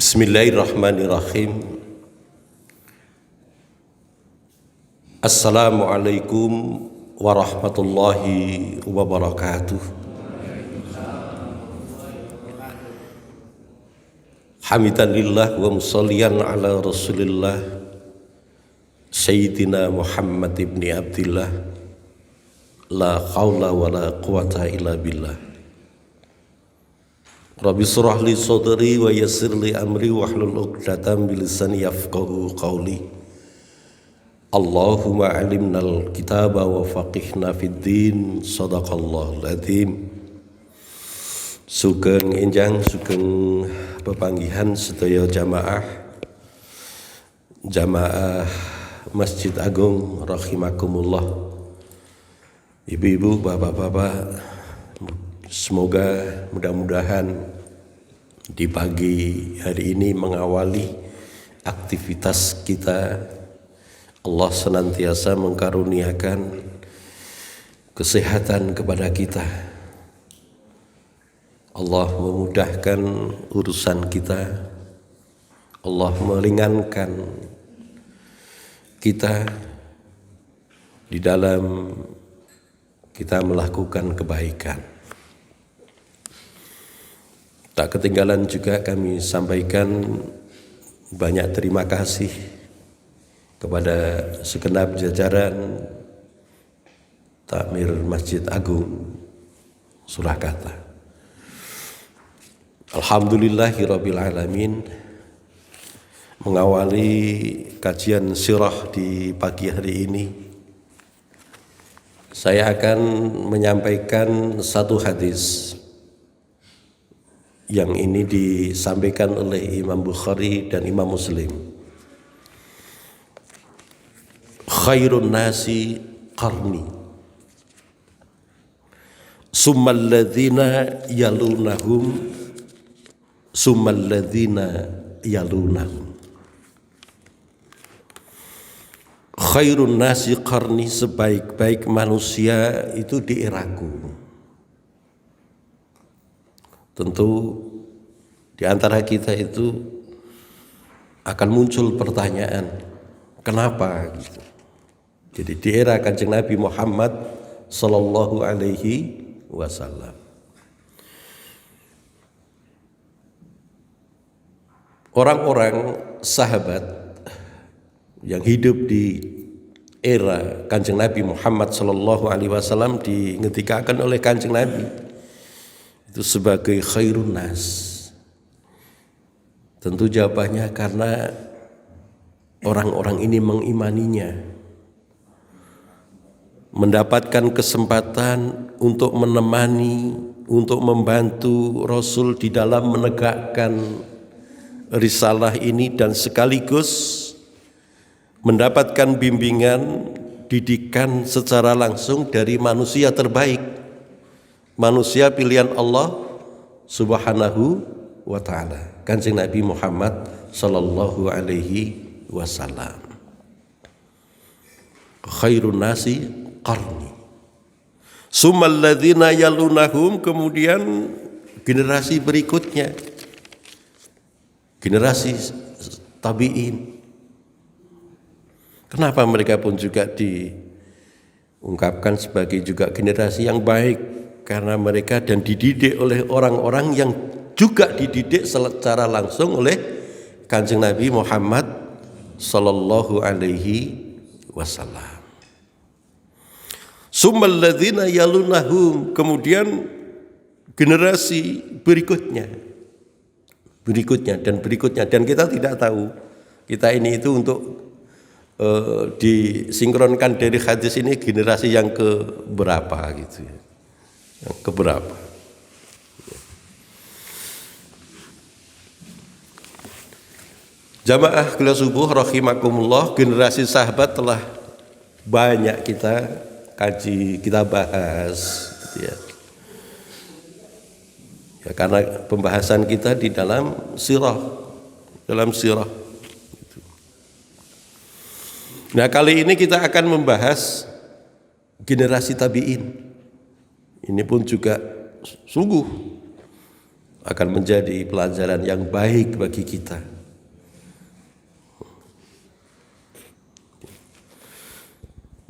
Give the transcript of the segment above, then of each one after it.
Bismillahirrahmanirrahim. Assalamualaikum warahmatullahi wabarakatuh. Hamidalillah wa musalliyan ala rasulillah Sayyidina Muhammad ibn Abdillah. La hawla wa la quwata illa billah. Rabbi surah li sadri wa yassir li amri wahlul 'uqdatam min lisani yafqahu qawli. Allahumma 'allimnal kitaba wa faqihna fid din. Shadaqallahul adzim. Sugeng enjang sugeng pepanggihan sedaya jamaah Masjid Agung rahimakumullah. Ibu-ibu, bapak-bapak, semoga mudah-mudahan di pagi hari ini mengawali aktivitas kita, Allah senantiasa mengkaruniakan kesehatan kepada kita. Allah memudahkan urusan kita. Allah meringankan kita di dalam kita melakukan kebaikan. Tak ketinggalan juga kami sampaikan banyak terima kasih kepada segenap jajaran Takmir Masjid Agung Surakarta. Alhamdulillahirabbil alamin. Mengawali kajian sirah di pagi hari ini, saya akan menyampaikan satu hadis yang ini disampaikan oleh Imam Bukhari dan Imam Muslim. Khairun nasi qarni, summal ladzina yalunahum, summal ladzina yalunahum. Khairun nasi qarni, sebaik-baik manusia itu di eraku. Tentu di antara kita itu akan muncul pertanyaan, kenapa gitu. Jadi di era Kanjeng Nabi Muhammad sallallahu alaihi wasallam, orang-orang sahabat yang hidup di era Kanjeng Nabi Muhammad sallallahu alaihi wasallam dingetikakan oleh Kanjeng Nabi itu sebagai khairun nas. Tentu jawabannya karena orang-orang ini mengimaninya, mendapatkan kesempatan untuk menemani, untuk membantu Rasul di dalam menegakkan risalah ini, dan sekaligus mendapatkan bimbingan, didikan secara langsung dari manusia terbaik, manusia pilihan Allah Subhanahu wa ta'ala, Kanjeng Nabi Muhammad sallallahu alaihi wasallam. Khairun nasi qarni, summal ladzina yalunahum, kemudian generasi berikutnya, generasi tabi'in. Kenapa mereka pun juga diungkapkan sebagai juga generasi yang baik? Karena mereka dan dididik oleh orang-orang yang juga dididik secara langsung oleh Kanjeng Nabi Muhammad sallallahu alaihi wasallam. Summal ladzina yalunahum, kemudian generasi berikutnya dan kita tidak tahu kita ini itu untuk disinkronkan dari hadis ini generasi yang keberapa gitu ya. Yang keberapa. Jamaah kelas subuh rahimakumullah, generasi sahabat telah banyak kita kaji, kita bahas gitu ya. Ya, karena pembahasan kita di dalam sirah. Nah, kali ini kita akan membahas generasi tabi'in. Ini pun juga sungguh akan menjadi pelajaran yang baik bagi kita.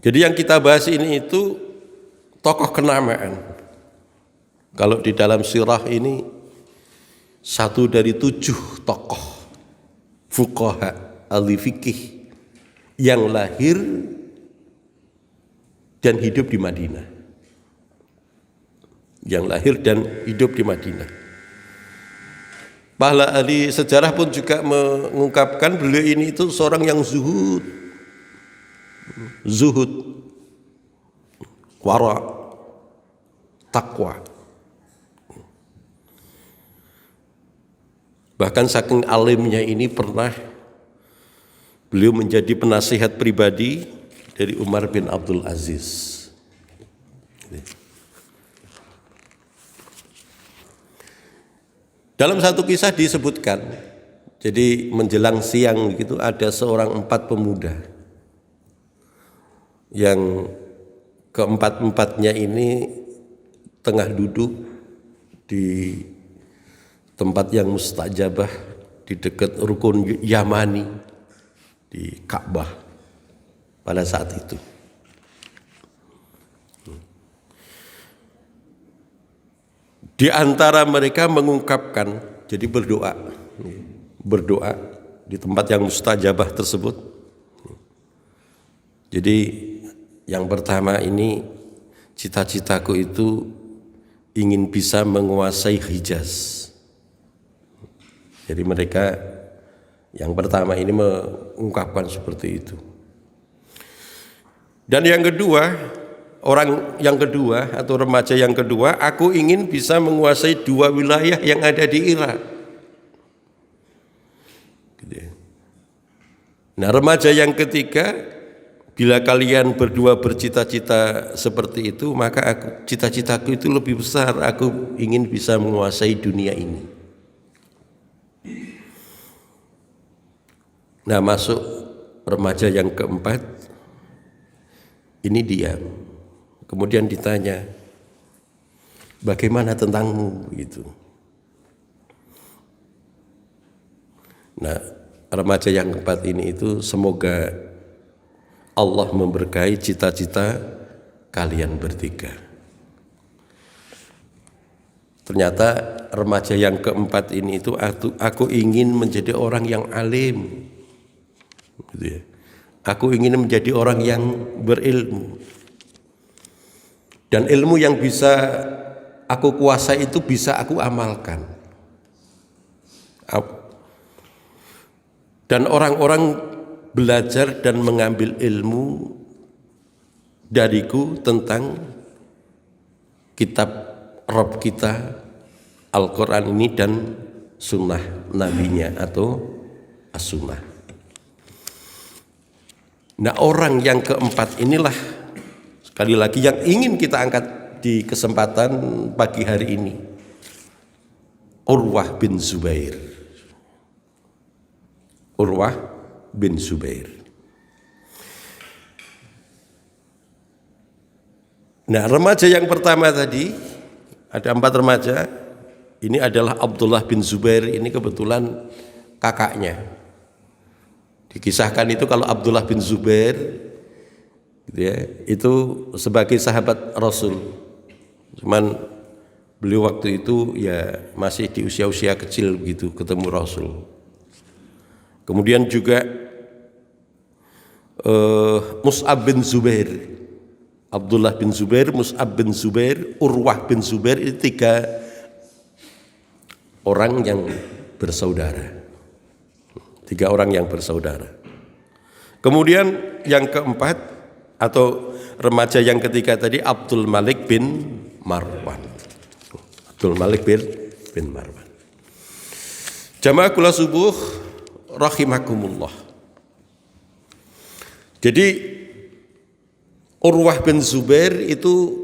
Jadi yang kita bahas ini itu tokoh kenamaan. Kalau di dalam sirah ini 1 dari 7 tokoh fuqaha ahli fikih yang lahir dan hidup di Madinah. Yang lahir dan hidup di Madinah. Pahala ahli sejarah pun juga mengungkapkan beliau ini itu seorang yang zuhud, wara, takwa. Bahkan saking alimnya ini pernah beliau menjadi penasihat pribadi dari Umar bin Abdul Aziz. Dalam satu kisah disebutkan, jadi menjelang siang gitu ada seorang 4 pemuda yang keempat-empatnya ini tengah duduk di tempat yang mustajabah di dekat rukun Yamani di Ka'bah pada saat itu. Di antara mereka mengungkapkan, jadi berdoa di tempat yang mustajabah tersebut. Jadi yang pertama ini, cita-citaku itu ingin bisa menguasai Hijaz. Jadi mereka yang pertama ini mengungkapkan seperti itu. Dan yang kedua, orang yang kedua atau remaja yang kedua, aku ingin bisa menguasai 2 wilayah yang ada di Irak. Nah, remaja yang ketiga, bila kalian berdua bercita-cita seperti itu, maka cita-citaku itu lebih besar. Aku ingin bisa menguasai dunia ini. Nah, masuk remaja yang keempat, ini diam. Kemudian ditanya, bagaimana tentangmu? Gitu. Nah, remaja yang keempat ini itu semoga Allah memberkahi cita-cita kalian bertiga. Ternyata remaja yang keempat ini itu aku ingin menjadi orang yang alim. Gitu ya. Aku ingin menjadi orang yang berilmu. Dan ilmu yang bisa aku kuasai itu bisa aku amalkan. Dan orang-orang belajar dan mengambil ilmu dariku tentang kitab Rabb kita, Al-Quran ini dan sunnah nabinya atau as-sunnah. Nah, orang yang keempat inilah sekali lagi yang ingin kita angkat di kesempatan pagi hari ini. Urwah bin Zubair. Urwah bin Zubair. Nah, remaja yang pertama tadi, ada 4 remaja. Ini adalah Abdullah bin Zubair, ini kebetulan kakaknya. Dikisahkan itu kalau Abdullah bin Zubair gitu ya, itu sebagai sahabat Rasul. Cuman beliau waktu itu ya masih di usia-usia kecil begitu ketemu Rasul. Kemudian juga Mus'ab bin Zubair, Abdullah bin Zubair, Mus'ab bin Zubair, Urwah bin Zubair, ini 3 orang yang bersaudara. 3 orang yang bersaudara. Kemudian yang keempat atau remaja yang ketiga tadi Abdul Malik bin Marwan. Abdul Malik bin Marwan. Jamaah kula subuh rahimakumullah. Jadi Urwah bin Zubair itu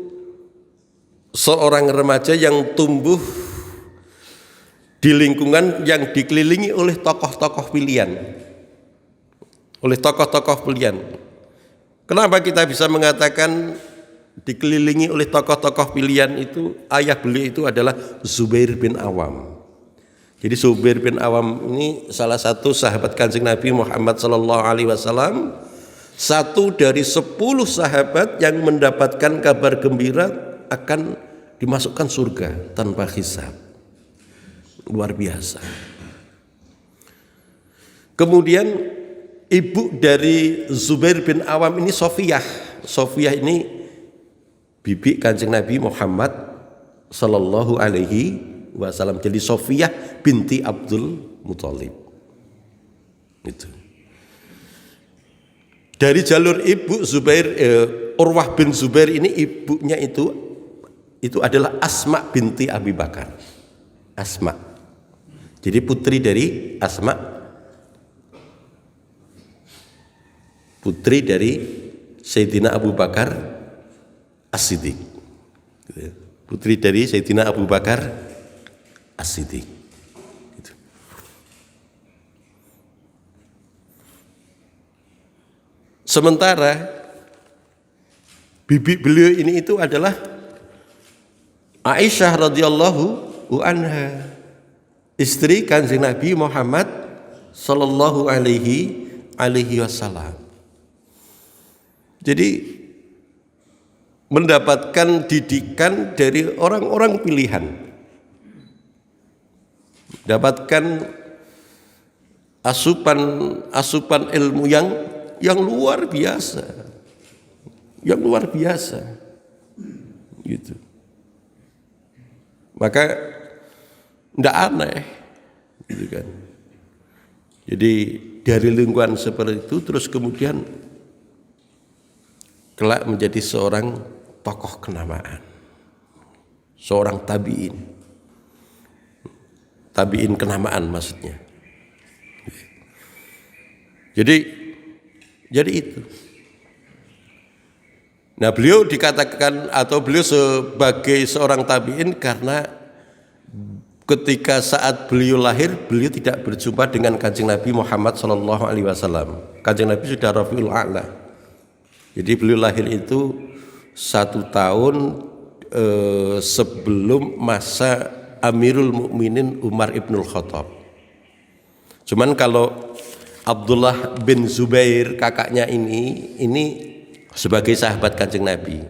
seorang remaja yang tumbuh di lingkungan yang dikelilingi oleh tokoh-tokoh pilihan. Oleh tokoh-tokoh pilihan. Kenapa kita bisa mengatakan dikelilingi oleh tokoh-tokoh pilihan itu? Ayah beliau itu adalah Zubair bin Awam. Jadi Zubair bin Awam ini salah satu sahabat Kanjeng Nabi Muhammad sallallahu alaihi wasallam, satu dari 10 sahabat yang mendapatkan kabar gembira akan dimasukkan surga tanpa hisab. Luar biasa. Kemudian ibu dari Zubair bin Awam ini Sofiyah. Sofiyah ini bibi Kanjeng Nabi Muhammad sallallahu alaihi wasallam. Jadi Sofiyah binti Abdul Muthalib. Itu. Dari jalur ibu Zubair, Urwah bin Zubair ini ibunya itu adalah Asma binti Abi Bakar. Asma. Jadi putri dari Asma, putri dari Sayyidina Abu Bakar As-Siddiq. Putri dari Sayyidina Abu Bakar As-Siddiq. Sementara bibi beliau ini itu adalah Aisyah radhiyallahu anha, istri Kanjeng Nabi Muhammad sallallahu alaihi wasallam. Jadi mendapatkan didikan dari orang-orang pilihan, dapatkan asupan ilmu yang luar biasa, gitu. Maka tidak aneh, gitu kan. Jadi dari lingkungan seperti itu terus kemudian kelak menjadi seorang tokoh kenamaan, seorang tabiin kenamaan maksudnya. Jadi itu. Nah, beliau dikatakan atau beliau sebagai seorang tabiin karena ketika saat beliau lahir, beliau tidak berjumpa dengan Kanjeng Nabi Muhammad sallallahu alaihi wasallam. Kanjeng Nabi sudah Rafiul A'la. Jadi beliau lahir itu 1 tahun sebelum masa Amirul Mukminin Umar ibnul Khattab. Cuman kalau Abdullah bin Zubair kakaknya ini sebagai sahabat Kanjeng Nabi.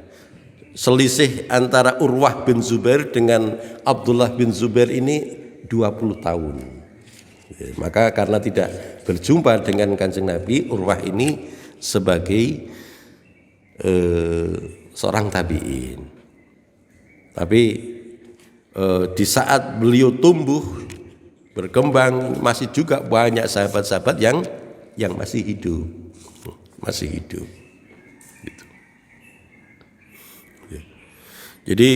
Selisih antara Urwah bin Zubair dengan Abdullah bin Zubair ini 20 tahun. Maka karena tidak berjumpa dengan Kanjeng Nabi, Urwah ini sebagai seorang tabi'in. Tapi di saat beliau tumbuh berkembang masih juga banyak sahabat-sahabat yang masih hidup, gitu. Jadi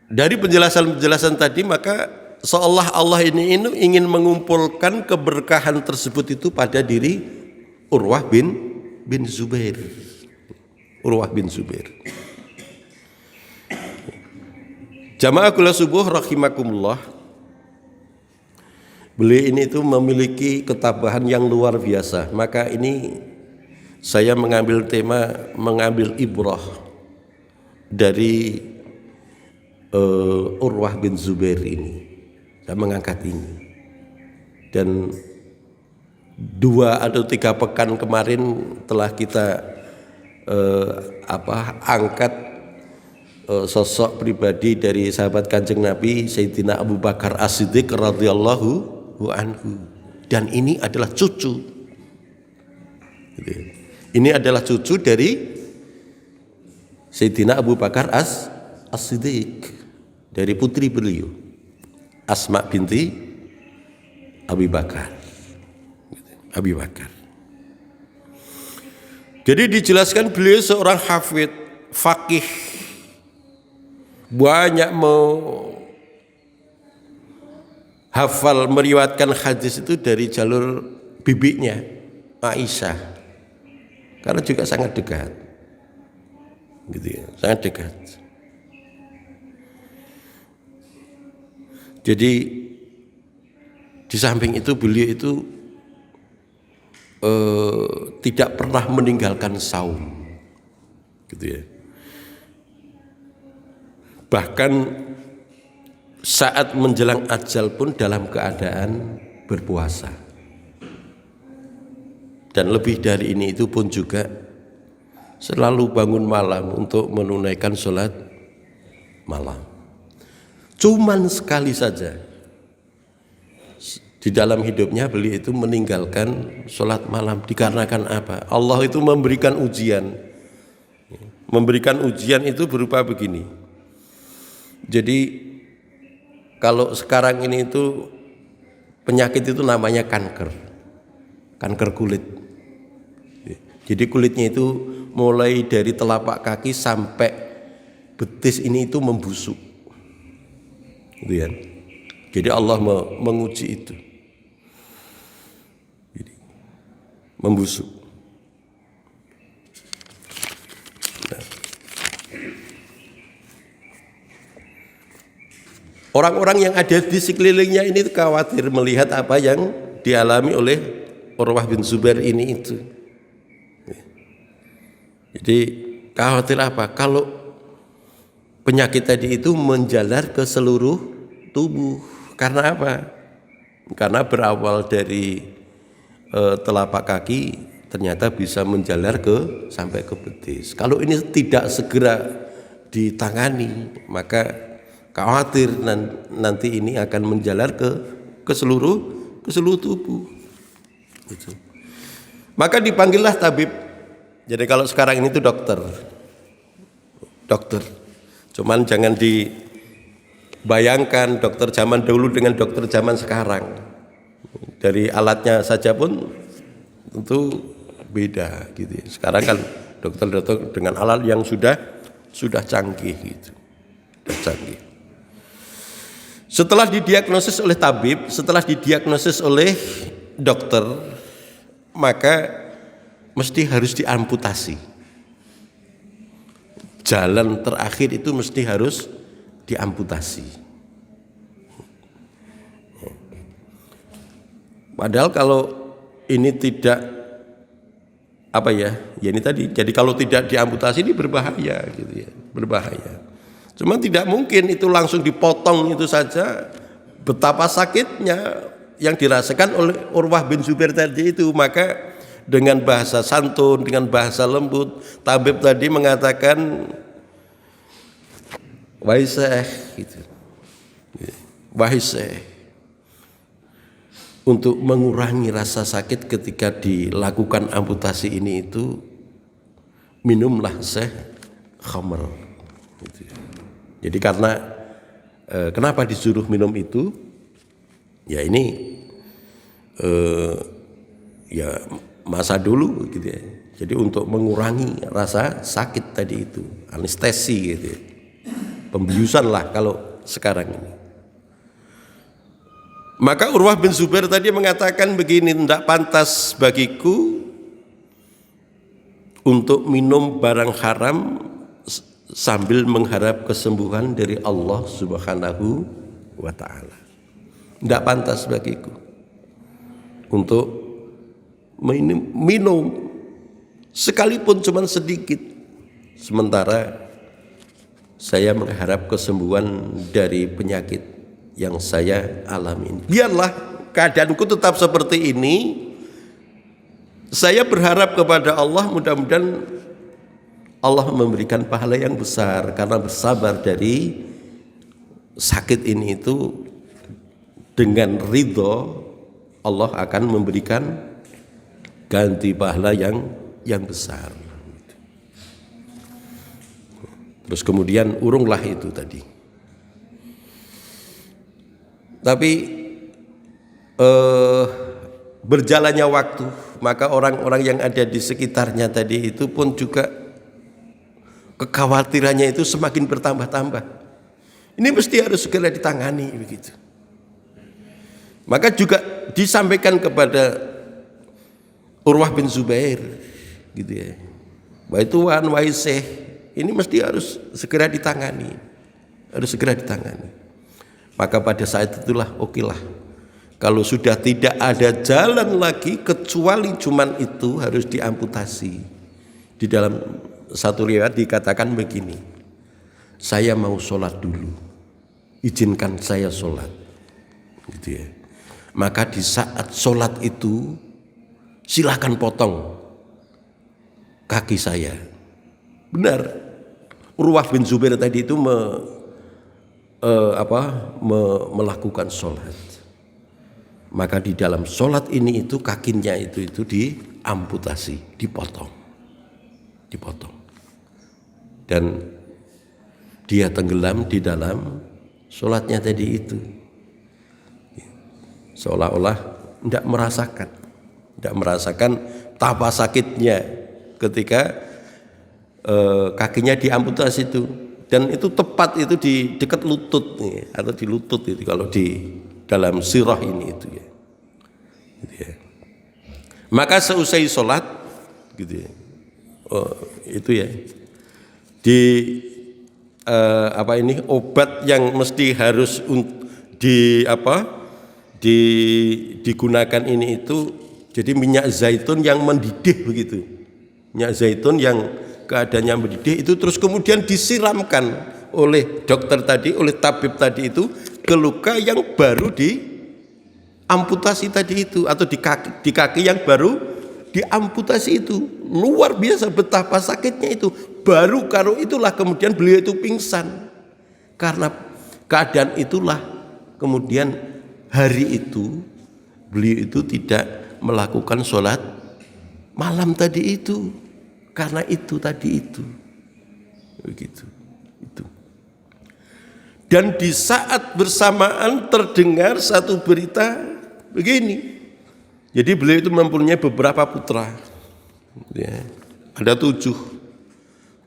dari penjelasan tadi maka seolah Allah ini ingin mengumpulkan keberkahan tersebut itu pada diri Urwah bin Zubair. Jamaah kula subuh rahimakumullah. Beliau ini itu memiliki ketabahan yang luar biasa. Maka ini saya mengambil ibrah dari Urwah bin Zubair ini. Saya mengangkat ini. Dan 2 atau 3 pekan kemarin telah kita angkat sosok pribadi dari sahabat Kanjeng Nabi Sayyidina Abu Bakar As-Siddiq radhiyallahu anhu, dan ini adalah cucu. Ini adalah cucu dari Sayyidina Abu Bakar As-Siddiq, dari putri beliau Asma binti Abi Bakar. Jadi dijelaskan beliau seorang hafid, faqih, banyak hafal meriwayatkan hadis itu dari jalur bibinya Aisyah, karena juga sangat dekat, gitu ya, sangat dekat. Jadi di samping itu beliau itu tidak pernah meninggalkan saum, gitu ya. Bahkan saat menjelang ajal pun dalam keadaan berpuasa. Dan lebih dari ini itu pun juga selalu bangun malam untuk menunaikan sholat malam. Cuman sekali saja di dalam hidupnya beliau itu meninggalkan sholat malam. Dikarenakan apa? Allah itu memberikan ujian. Memberikan ujian itu berupa begini. Jadi kalau sekarang ini itu penyakit itu namanya kanker kulit. Jadi kulitnya itu mulai dari telapak kaki sampai betis ini itu membusuk. Gitu ya. Jadi Allah menguji itu. Jadi, membusuk. Nah. Orang-orang yang ada di sekelilingnya ini khawatir melihat apa yang dialami oleh Urwah bin Zubair ini itu. Jadi khawatir apa? Kalau penyakit tadi itu menjalar ke seluruh tubuh. Karena apa? Karena berawal dari telapak kaki ternyata bisa menjalar sampai ke betis. Kalau ini tidak segera ditangani, maka khawatir nanti ini akan menjalar ke seluruh tubuh. Gitu. Maka dipanggillah tabib. Jadi kalau sekarang ini tuh dokter. Cuman jangan dibayangkan dokter zaman dulu dengan dokter zaman sekarang. Dari alatnya saja pun tentu beda gitu. Sekarang kan dokter dengan alat yang sudah canggih gitu. Sudah canggih. Setelah didiagnosis oleh tabib, setelah didiagnosis oleh dokter, maka mesti harus diamputasi. Jalan terakhir itu mesti harus diamputasi. Padahal kalau ini tidak ya ini tadi. Jadi kalau tidak diamputasi ini berbahaya gitu ya, berbahaya. Cuma tidak mungkin itu langsung dipotong itu saja. Betapa sakitnya yang dirasakan oleh Urwah bin Zubair tadi itu. Maka dengan bahasa santun, dengan bahasa lembut, tabib tadi mengatakan, wahai syekh gitu. Wahai syekh, untuk mengurangi rasa sakit ketika dilakukan amputasi ini itu, minumlah syekh khamr gitu. Jadi karena kenapa disuruh minum itu? Ya ini ya masa dulu gitu ya. Jadi untuk mengurangi rasa sakit tadi itu, anestesi gitu ya. Pembiusan lah kalau sekarang ini. Maka Urwah bin Zubair tadi mengatakan begini, tidak pantas bagiku untuk minum barang haram sambil mengharap kesembuhan dari Allah Subhanahu wa ta'ala. Tidak pantas bagiku untuk minum sekalipun cuma sedikit, sementara saya mengharap kesembuhan dari penyakit yang saya alami ini. Biarlah keadaanku tetap seperti ini. Saya berharap kepada Allah, mudah-mudahan Allah memberikan pahala yang besar karena bersabar dari sakit ini itu. Dengan ridho Allah akan memberikan ganti pahala yang besar. Terus kemudian urunglah itu tadi. Tapi berjalannya waktu, maka orang-orang yang ada di sekitarnya tadi itu pun juga kekhawatirannya itu semakin bertambah-tambah. Ini mesti harus segera ditangani begitu. Maka juga disampaikan kepada Urwah bin Zubair gitu ya. Wahai tuan, wahai syekh, ini mesti harus segera ditangani. Harus segera ditangani. Maka pada saat itulah okelah. Kalau sudah tidak ada jalan lagi kecuali cuman itu harus diamputasi. Di dalam satu riwayat dikatakan begini, saya mau sholat dulu. izinkan saya sholat, gitu ya. Maka di saat sholat itu silakan potong kaki saya. Benar, Urwah bin Zubair tadi itu melakukan sholat. Maka di dalam sholat ini itu kakinya itu diamputasi, dipotong. Dan dia tenggelam di dalam sholatnya tadi itu. Seolah-olah tidak merasakan betapa sakitnya ketika kakinya diamputasi itu. Dan itu tepat itu di dekat lutut nih, atau di lutut itu kalau di dalam sirah ini itu ya. Gitu ya. Maka seusai sholat gitu ya. Itu ya. Obat yang mesti harus digunakan ini itu jadi minyak zaitun yang mendidih begitu. Minyak zaitun yang keadaannya mendidih itu terus kemudian disiramkan oleh dokter tadi, oleh tabib tadi itu ke luka yang baru diamputasi tadi itu, atau di kaki yang baru diamputasi itu. Luar biasa betapa sakitnya itu. Baru kalau itulah kemudian beliau itu pingsan. Karena keadaan itulah kemudian hari itu beliau itu tidak melakukan sholat malam tadi itu. Karena itu tadi itu. Begitu. Itu. Dan di saat bersamaan terdengar satu berita begini. Jadi beliau itu mempunyai beberapa putra. Ya, ada 7.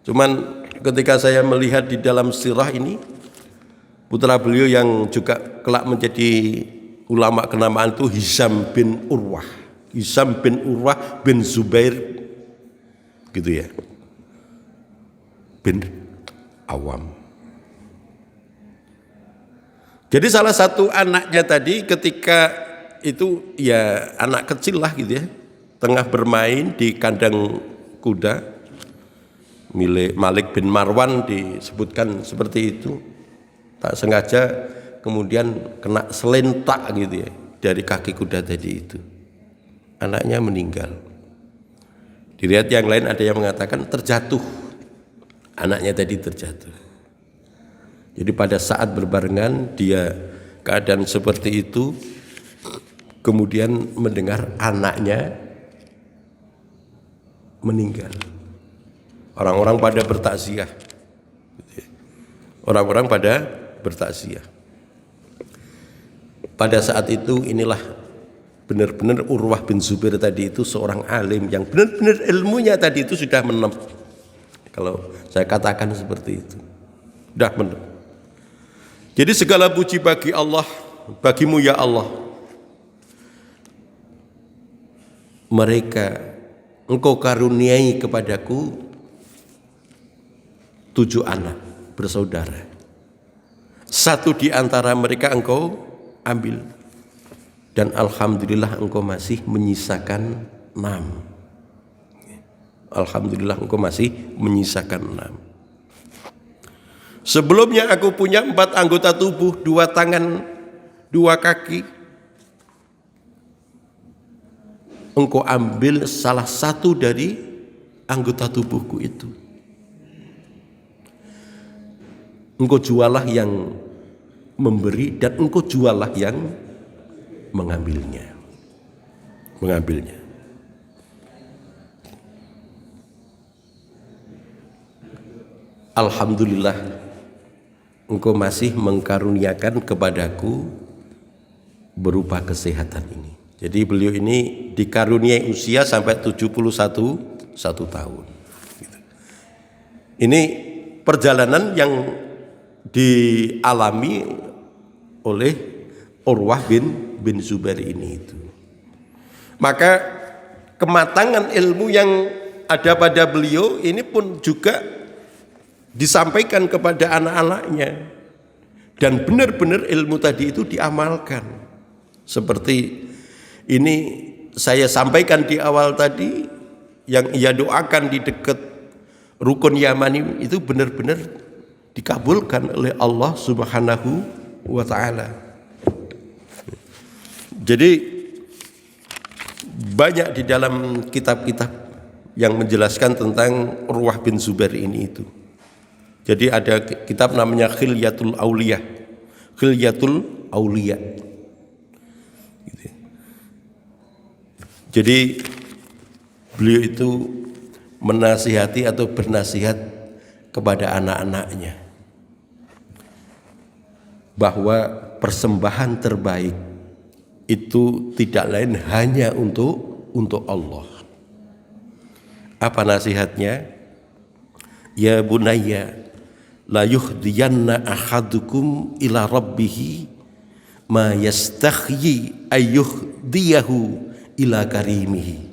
Cuman ketika saya melihat di dalam sirah ini, putra beliau yang juga kelak menjadi ulama kenamaan itu Hisham bin Urwah bin Zubair, gitu ya, bin Awam. Jadi salah satu anaknya tadi ketika itu ya anak kecil lah gitu ya, tengah bermain di kandang kuda milik Malik bin Marwan, disebutkan seperti itu, tak sengaja kemudian kena selentak gitu ya dari kaki kuda tadi itu, anaknya meninggal. Di riwayat yang lain ada yang mengatakan terjatuh, anaknya tadi terjatuh. Jadi pada saat berbarengan dia keadaan seperti itu, kemudian mendengar anaknya meninggal. Orang-orang pada bertakziah. Pada saat itu inilah benar-benar Urwah bin Zubair tadi itu seorang alim yang benar-benar ilmunya tadi itu sudah menep. Kalau saya katakan seperti itu, sudah menep. Jadi segala puji bagi Allah, bagimu ya Allah. Mereka Engkau karuniai kepadaku 7 anak bersaudara. 1 di antara mereka Engkau ambil. Dan alhamdulillah Engkau masih menyisakan 6. Alhamdulillah Engkau masih menyisakan 6. Sebelumnya aku punya 4 anggota tubuh, 2 tangan, 2 kaki. Engkau ambil salah satu dari anggota tubuhku itu. Engkau jualah yang memberi dan engkau jualah yang mengambilnya. Alhamdulillah Engkau masih mengkaruniakan kepadaku berupa kesehatan ini. Jadi beliau ini dikaruniai usia sampai 71 tahun. Ini perjalanan yang dialami oleh Urwah bin Zubair ini itu. Maka kematangan ilmu yang ada pada beliau ini pun juga disampaikan kepada anak-anaknya, dan benar-benar ilmu tadi itu diamalkan. Seperti ini saya sampaikan di awal tadi, yang ia doakan di dekat rukun Yamani itu benar-benar dikabulkan oleh Allah Subhanahu wa ta'ala. Jadi banyak di dalam kitab-kitab yang menjelaskan tentang Urwah bin Zubair ini itu. Jadi ada kitab namanya Khilyatul Auliya. Khilyatul Auliya. Gitu. Jadi beliau itu menasihati atau bernasihat kepada anak-anaknya bahwa persembahan terbaik itu tidak lain hanya untuk Allah. Apa nasihatnya? Ya bunayya la yuhdiyanna ahadukum ila rabbih ma yastakhyi ayyuhdiyahu ila karimihi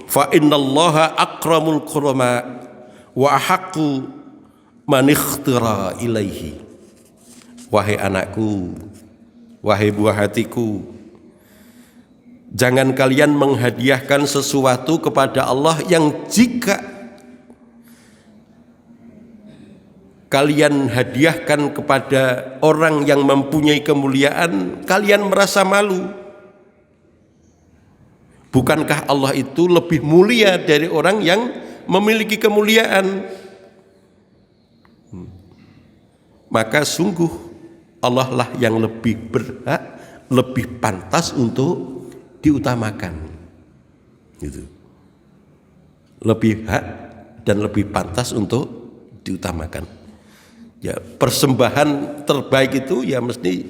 fa innallaha akramul kurama wa ahaqqu man ikhtira ilaihi. Wahai anakku, wahai buah hatiku, jangan kalian menghadiahkan sesuatu kepada Allah yang jika kalian hadiahkan kepada orang yang mempunyai kemuliaan, kalian merasa malu. Bukankah Allah itu lebih mulia dari orang yang memiliki kemuliaan? Maka sungguh Allah lah yang lebih berhak, lebih pantas untuk diutamakan. Gitu. Lebih hak dan lebih pantas untuk diutamakan. Ya, persembahan terbaik itu ya mesti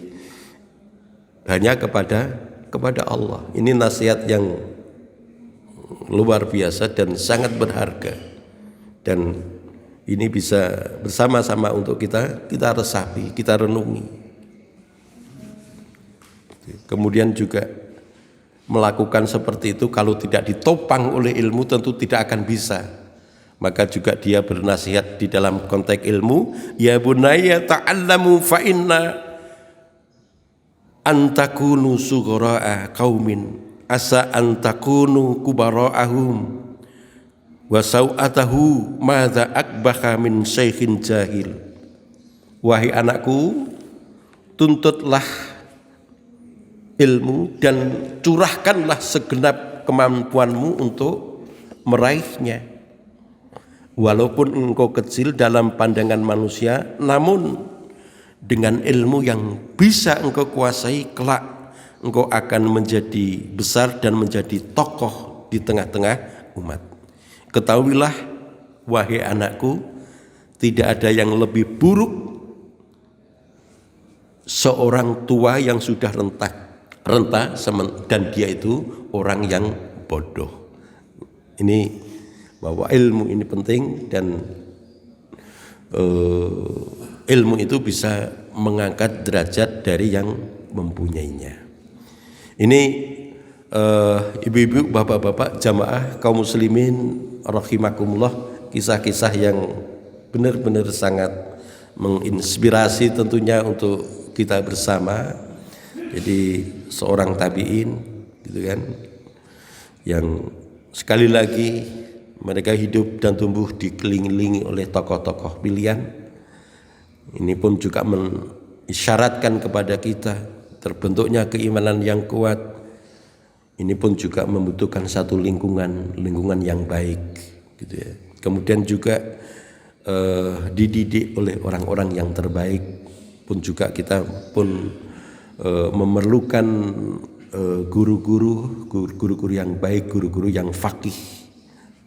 hanya kepada Allah. Ini nasihat yang luar biasa dan sangat berharga. Dan ini bisa bersama-sama untuk kita resapi, kita renungi. Kemudian juga melakukan seperti itu kalau tidak ditopang oleh ilmu tentu tidak akan bisa. Maka juga dia bernasihat di dalam konteks ilmu, ya bunayya ta'allamu fa inna antakunu sughra'a qaumin asa antakunu kubara'ahum wa sau'atahu madza akbaha min syaikhin jahil. Wahai anakku, tuntutlah ilmu dan curahkanlah segenap kemampuanmu untuk meraihnya. Walaupun engkau kecil dalam pandangan manusia, namun dengan ilmu yang bisa engkau kuasai, kelak engkau akan menjadi besar dan menjadi tokoh di tengah-tengah umat. Ketahuilah, wahai anakku, tidak ada yang lebih buruk seorang tua yang sudah renta dan dia itu orang yang bodoh. Ini bahwa ilmu ini penting dan ilmu itu bisa mengangkat derajat dari yang mempunyainya. Ini ibu-ibu, bapak-bapak, jamaah kaum muslimin rahimakumullah, kisah-kisah yang benar-benar sangat menginspirasi tentunya untuk kita bersama. Jadi seorang tabi'in gitu kan, yang sekali lagi mereka hidup dan tumbuh dikelilingi oleh tokoh-tokoh pilihan. Ini pun juga mengisyaratkan kepada kita terbentuknya keimanan yang kuat. Ini pun juga membutuhkan satu lingkungan yang baik, gitu ya. Kemudian juga dididik oleh orang-orang yang terbaik. Pun juga kita pun memerlukan guru-guru yang baik, guru-guru yang faqih,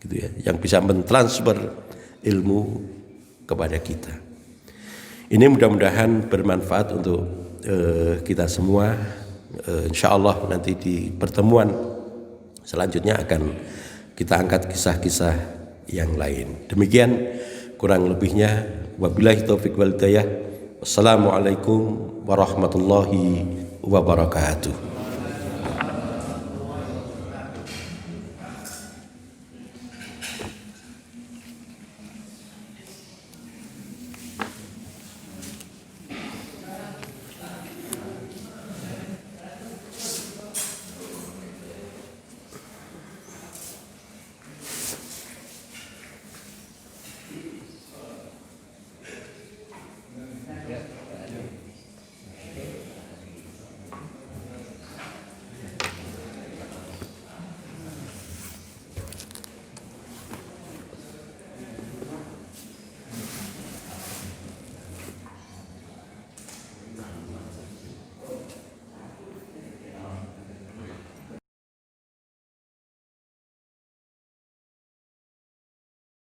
gitu ya, yang bisa mentransfer ilmu kepada kita. Ini mudah-mudahan bermanfaat untuk kita semua. Insyaallah nanti di pertemuan selanjutnya akan kita angkat kisah-kisah yang lain. Demikian kurang lebihnya, wabillahi taufik wal hidayah. Wassalamualaikum warahmatullahi wabarakatuh.